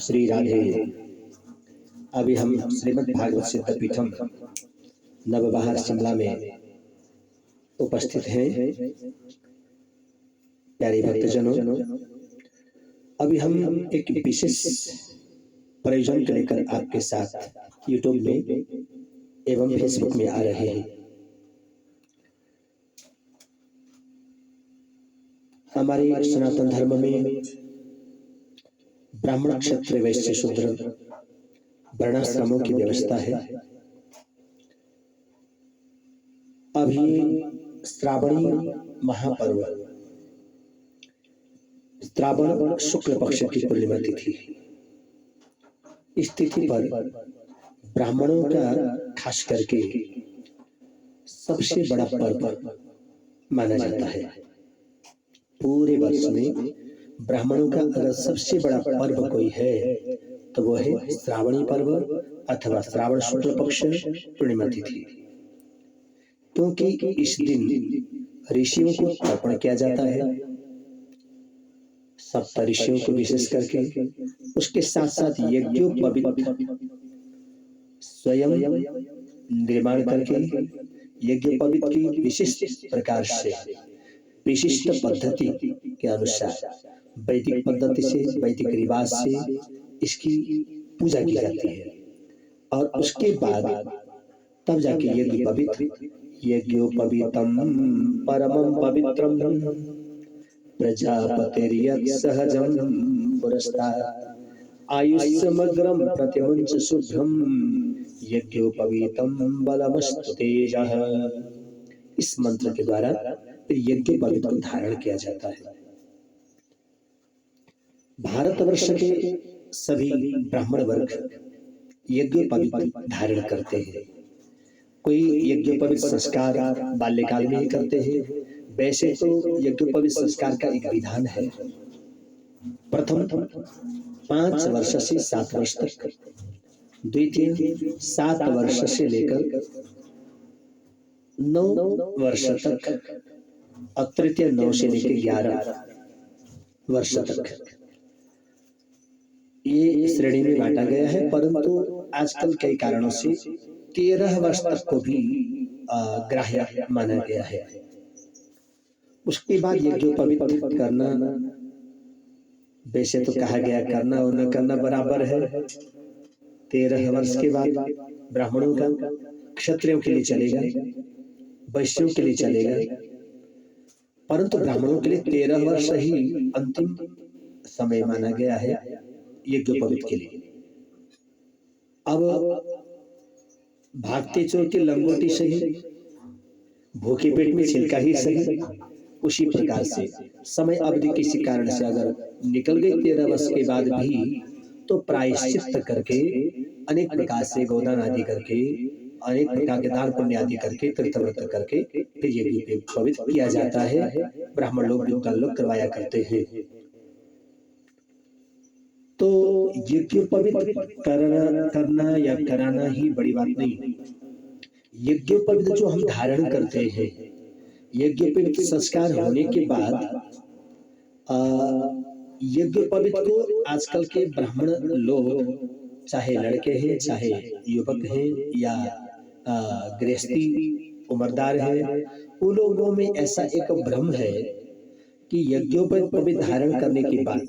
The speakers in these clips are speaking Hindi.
श्री राधे। अभी हम श्रीमद् भागवत सिद्ध पीठम नवबहार शिमला में उपस्थित हैं। प्यारे भक्तजनों, अभी हम एक विशेष प्रयोजन को लेकर आपके साथ यूट्यूब में एवं फेसबुक में आ रहे हैं। हमारे सनातन धर्म में ब्राह्मण, क्षत्रिय, वैश्य, शूद्र वर्णाश्रमों की व्यवस्था है। अभी श्रावणी महापर्व, श्रावण शुक्ल पक्ष की पूर्णिमा तिथि, इस तिथि पर ब्राह्मणों का खास करके सबसे बड़ा पर्व माना जाता है। पूरे वर्ष में ब्राह्मणों का अगर सबसे बड़ा पर्व कोई है तो वो है श्रावणी पर्व अथवा श्रावण शुक्ल पक्ष पूर्णिमा तिथि। क्योंकि इस दिन ऋषियों को तर्पण किया जाता है, सप्त ऋषियों को विशेष करके। उसके साथ साथ यज्ञोपवीत स्वयं निर्माण करके यज्ञोपवीत की विशिष्ट प्रकार से, विशिष्ट पद्धति के अनुसार, वैदिक पद्धति से, वैदिक रिवाज से इसकी पूजा की जाती है। और उसके बाद तब जाके यज्ञोपवीतम परमं पवित्रम प्रजापतिर्यत् सहजं पुरस्तात् आयुष्यमग्रं प्रतिमुञ्च शुभ्रं यज्ञोपवीतम बलमस्तु तेजः। इस मंत्र के द्वारा यज्ञोपवीत को धारण किया जाता है। भारतवर्ष के सभी ब्राह्मण वर्ग यज्ञोपवीत धारण करते हैं। कोई यज्ञोपवीत संस्कार बाल्यकाल में ही करते हैं। वैसे तो यज्ञोपवीत संस्कार का एक विधान है। प्रथम 5 वर्ष से 7 वर्ष तक, द्वितीय 7 वर्ष से लेकर 9 वर्ष तक, और तृतीय 9 से लेकर 11 वर्ष तक ये श्रेणी में बांटा गया है। परंतु आजकल कई कारणों से 13 वर्ष तक को भी ग्राह्य माना गया है। उसके बाद यज्ञोपवीत करना, वैसे तो कहा गया करना और न करना बराबर है। 13 वर्ष के बाद ब्राह्मणों का, क्षत्रियों के लिए चलेगा, वैश्यों के लिए चलेगा, परंतु ब्राह्मणों के लिए 13 वर्ष ही अंतिम समय माना गया है यज्ञोपवीत के लिए। अब भागते चोरते लंगोटी सही, भूखे पेट में छिलका ही सही, उसी प्रकार से समय अवधि किसी कारण से अगर निकल गई 13 वर्ष के बाद भी, तो प्रायश्चित करके, अनेक प्रकार से गोदान आदि करके, अनेक प्रकार के दान पुण्य आदि करके, तीर्थव्रत करके फिर यज्ञोपवीत किया जाता है। ब्राह्मण लोग, विद्वान लोग करवाया करते हैं। तो यज्ञोपवीत करना या कराना ही बड़ी बात नहीं। यज्ञोपवीत जो हम धारण करते हैं, यज्ञोपवीत संस्कार होने के बाद यज्ञोपवीत को आजकल के ब्राह्मण लोग, चाहे लड़के हैं, चाहे युवक हैं, या गृहस्थी उम्रदार है, उन लोगों में ऐसा एक भ्रम है कि यज्ञोपवीत धारण करने के बाद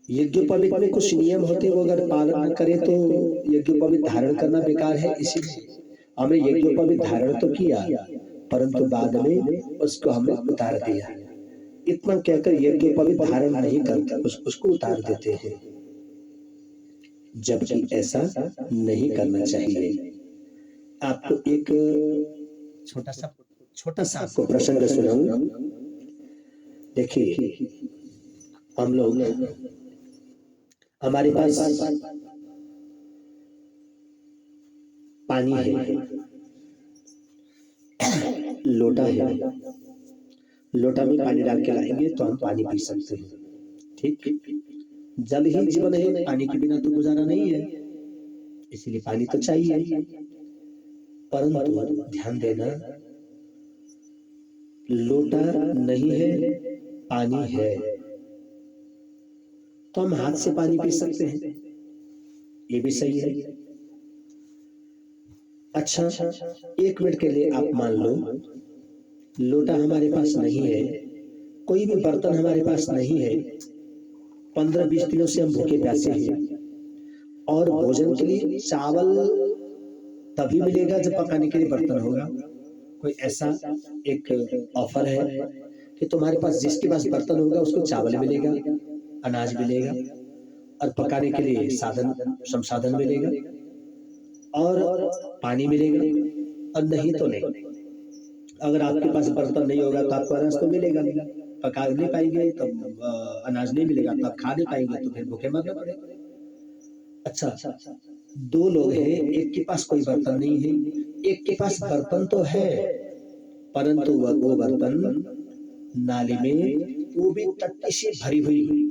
यज्ञोपवीत में कुछ नियम होते हैं, वो अगर पालन न करें तो यज्ञोपवीत धारण करना बेकार है। इसीलिए हमने यज्ञोपवीत धारण तो किया, परंतु बाद में उसको हमने उतार दिया। इतना कहकर यज्ञोपवीत धारण नहीं करते, उसको उतार देते हैं, जबकि ऐसा नहीं करना चाहिए। आपको एक छोटा सा आपको प्रसंग सुनाऊं। देखिए, हम लोग, हमारे पास पानी है, लोटा है, लोटा में पानी डाल के लाएंगे तो हम पानी पी सकते हैं। ठीक, जल ही जीवन है, पानी के बिना तो गुजारा नहीं है, इसलिए पानी तो चाहिए। परंतु ध्यान देना, लोटा नहीं है, पानी है। तो हम हाथ से पानी पी सकते हैं, ये भी सही है। अच्छा, 1 मिनट के लिए आप मान लो लोटा हमारे पास नहीं है, कोई भी बर्तन हमारे पास नहीं है, 15-20 दिनों से हम भूखे प्यासे हैं, और भोजन के लिए चावल तभी मिलेगा जब पकाने के लिए बर्तन होगा। कोई ऐसा एक ऑफर है कि तुम्हारे पास जिसके पास बर्तन होगा उसको चावल मिलेगा, अनाज मिलेगा और पकाने के लिए संसाधन मिलेगा और पानी मिलेगा, और नहीं तो नहीं। अगर आपके पास बर्तन नहीं होगा तो आपको अनाज तो मिलेगा नहीं, पका नहीं पाएंगे तो अनाज नहीं मिलेगा, तो आप खा नहीं पाएंगे, तो फिर भूखे मरना पड़ेगा। अच्छा, 2 लोग हैं, एक के पास कोई बर्तन नहीं है, एक के पास बर्तन तो है, परंतु वो बर्तन नाली में, वो भी टट्टी से भरी हुई,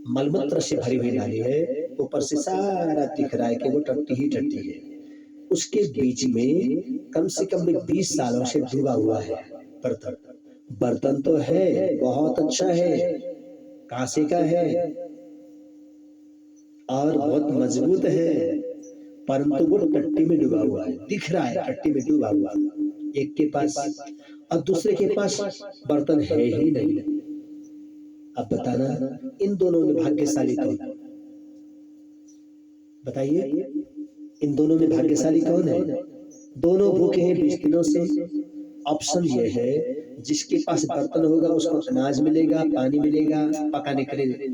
मलमूत्र से भरी हुई नाली है, ऊपर से सारा दिख रहा है कि वो टट्टी ही टट्टी है। उसके बीच में कम से कम 20 सालों से डूबा हुआ है बर्तन। बर्तन तो है, बहुत अच्छा है, कांसे का है और बहुत मजबूत है, परंतु वो टट्टी में डूबा हुआ है, दिख रहा है टट्टी में डूबा हुआ। एक के पास और दूसरे के पास बर्तन है ही नहीं। अब बताना इन दोनों में भाग्यशाली कौन है? बताइए, इन दोनों में भाग्यशाली कौन है? दोनों भूखे हैं 20 दिनों से। ऑप्शन ये है, जिसके पास बर्तन होगा उसको अनाज मिलेगा, पानी मिलेगा, पकाने के लिए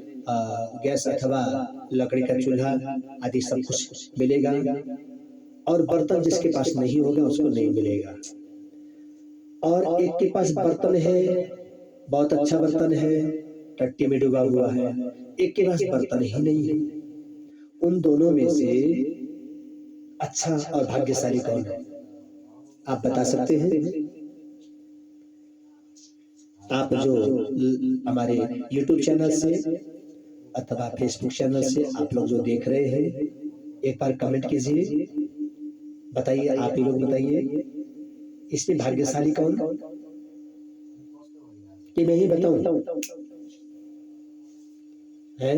गैस अथवा लकड़ी का चूल्हा आदि सब कुछ मिलेगा, और बर्तन जिसके पास नहीं होगा उसको नहीं मिलेगा। और एक के पास बर्तन है, बहुत अच्छा बर्तन है, टट्टी में डूबा हुआ है, एक के पास बर्तन ही नहीं है। उन दोनों में से अच्छा और भाग्यशाली कौन है? आप बता सकते हैं? आप जो हमारे YouTube चैनल से अथवा Facebook चैनल से आप लोग जो देख रहे हैं, एक बार कमेंट कीजिए, बताइए, आप ही लोग बताइए, इसमें भाग्यशाली कौन कि मैं ही बताऊं? हैं?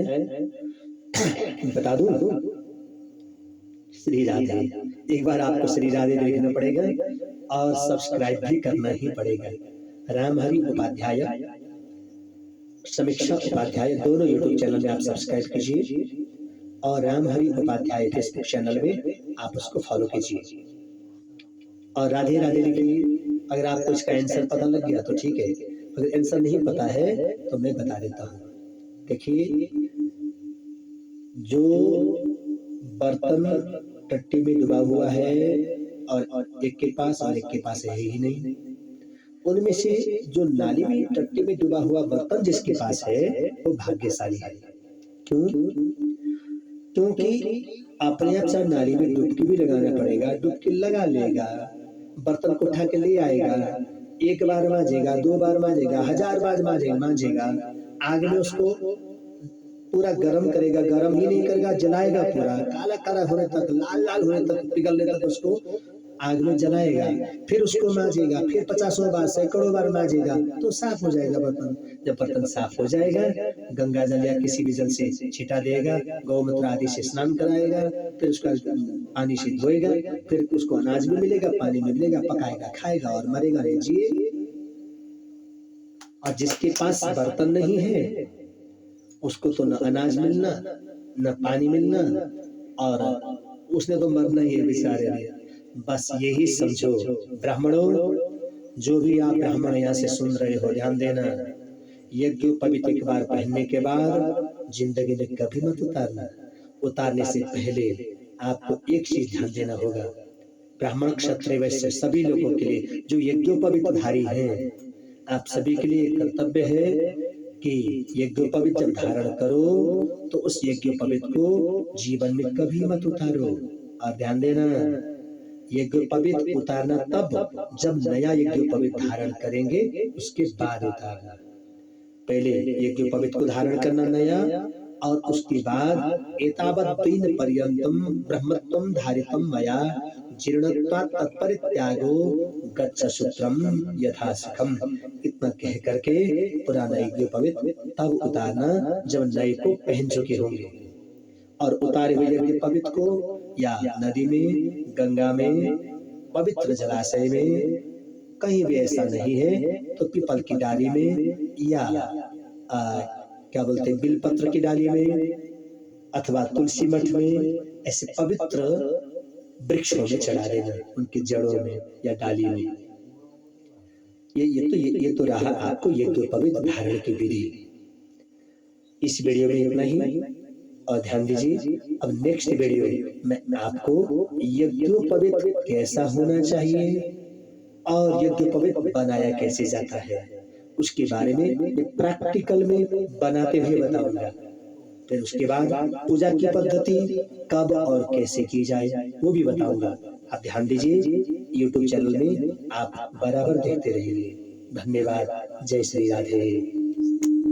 बता दूं? श्री राधे। एक बार आपको श्री राधे देखना पड़ेगा और सब्सक्राइब भी करना ही पड़ेगा। रामहरि उपाध्याय, समीक्षा उपाध्याय दोनों यूट्यूब चैनल में आप सब्सक्राइब कीजिए, और रामहरि उपाध्याय फेसबुक चैनल में आप उसको फॉलो कीजिए और राधे राधे लिखिए। अगर आपको इसका आंसर पता लग गया तो ठीक है, अगर आंसर नहीं पता है तो मैं बता देता हूँ। देखिए, जो बर्तन टट्टी में डूबा हुआ है और एक के पास और एक के पास है ही नहीं, उनमें से जो नाली में टट्टी में डूबा हुआ बर्तन जिसके पास है वो भाग्यशाली है। क्यों? क्योंकि अपने आप से नाली में डुबकी भी लगाना पड़ेगा, डुबकी लगा लेगा, बर्तन को उठा के ले आएगा, 1 बार मांजेगा, 2 बार मांजेगा, 1000 बार मांजेगा, आग में उसको पूरा गरम करेगा, गरम ही नहीं करेगा, जलाएगा, पूरा काला काला होने तक, लाल लाल होने तक, पिघलने तक उसको आग में जलाएगा, फिर उसको मांजेगा, फिर 50 बार, सैकड़ों बार मांजेगा, तो साफ हो जाएगा बर्तन। जब बर्तन साफ हो जाएगा, गंगा जल या किसी भी जल से छिटा देगा, गौमूत्र आदि से स्नान कराएगा, फिर उसका पानी से धोएगा, फिर उसको अनाज भी मिलेगा, पानी भी मिलेगा, पकाएगा, खाएगा और मरेगा, रहे जिए। और जिसके पास बर्तन नहीं है उसको तो न अनाज मिलना, न पानी मिलना, और उसने तो मरना ही है बेचारे ने। बस यही समझो ब्राह्मणों, जो भी आप ब्राह्मण यहाँ से सुन रहे हो, ध्यान देना, यज्ञोपवीत एक बार पहनने के बाद जिंदगी में कभी मत उतारना। उतारने से पहले आपको एक चीज ध्यान देना होगा, ब्राह्मण क्षत्रिय वैश्य सभी लोगों के लिए जो यज्ञोपवीत धारी हैं, आप सभी के लिए कर्तव्य है कि यज्ञोपवीत जब धारण करो तो उस यज्ञोपवीत को जीवन में कभी मत उतारो। और ध्यान देना, यज्ञोपवीत उतारना तब जब नया यज्ञोपवीत धारण करेंगे, उसके बाद उतारना। पहले यज्ञोपवीत को धारण करना नया, और उसके बाद एतावत् दीन पर्यंतम ब्रह्मत्वं धारितम मया जीर्णत्वा तत्परित्यागो गच्छ सूत्रम यथा सुखम। इतना कह करके पुराना यज्ञोपवीत तब उतारना जब नए को पहन चुके होंगे। और उतारे हुए यज्ञोपवीत को या नदी में, गंगा में, पवित्र जलाशय में, कहीं भी ऐसा नहीं है तो पीपल की डाली में या क्या बोलते हैं बिलपत्र की डाली में अथवा तुलसी मठ में, ऐसे पवित्र वृक्षों में चढ़ा देना, उनकी जड़ों में या डाली में। ये तो रहा आपको यज्ञोपवीत धारण की विधि। इस वीडियो में इतना ही, और ध्यान दीजिए अब नेक्स्ट वीडियो में आपको यज्ञोपवीत कैसा होना चाहिए और यज्ञोपवीत बनाया कैसे जाता है उसके बारे में प्रैक्टिकल में बनाते हुए बताऊंगा। फिर उसके बाद पूजा की पद्धति कब और कैसे की जाए वो भी बताऊंगा। आप ध्यान दीजिए, YouTube चैनल में आप बराबर देखते रहिए। धन्यवाद। जय श्री राधे।